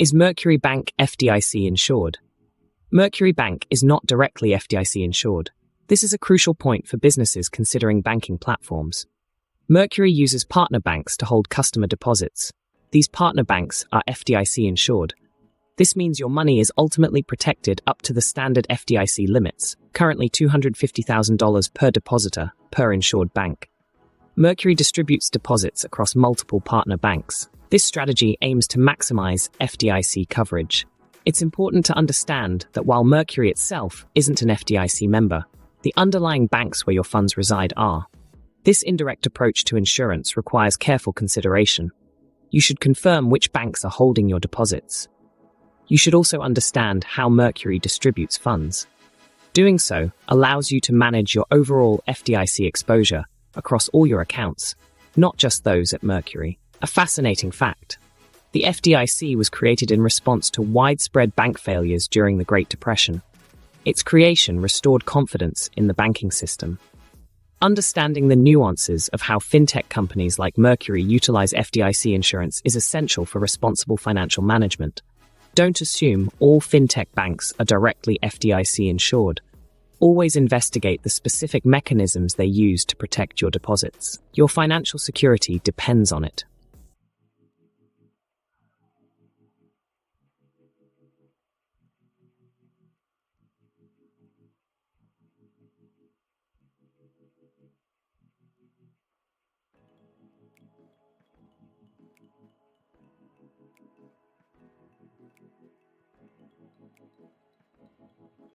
Is Mercury Bank FDIC insured? Mercury Bank is not directly FDIC insured. This is a crucial point for businesses considering banking platforms. Mercury uses partner banks to hold customer deposits. These partner banks are FDIC insured. This means your money is ultimately protected up to the standard FDIC limits, currently $250,000 per depositor per insured bank. Mercury distributes deposits across multiple partner banks. This strategy aims to maximize FDIC coverage. It's important to understand that while Mercury itself isn't an FDIC member, the underlying banks where your funds reside are. This indirect approach to insurance requires careful consideration. You should confirm which banks are holding your deposits. You should also understand how Mercury distributes funds. Doing so allows you to manage your overall FDIC exposure across all your accounts, not just those at Mercury. A fascinating fact. The FDIC was created in response to widespread bank failures during the Great Depression. Its creation restored confidence in the banking system. Understanding the nuances of how fintech companies like Mercury utilize FDIC insurance is essential for responsible financial management. Don't assume all fintech banks are directly FDIC insured. Always investigate the specific mechanisms they use to protect your deposits. Your financial security depends on it.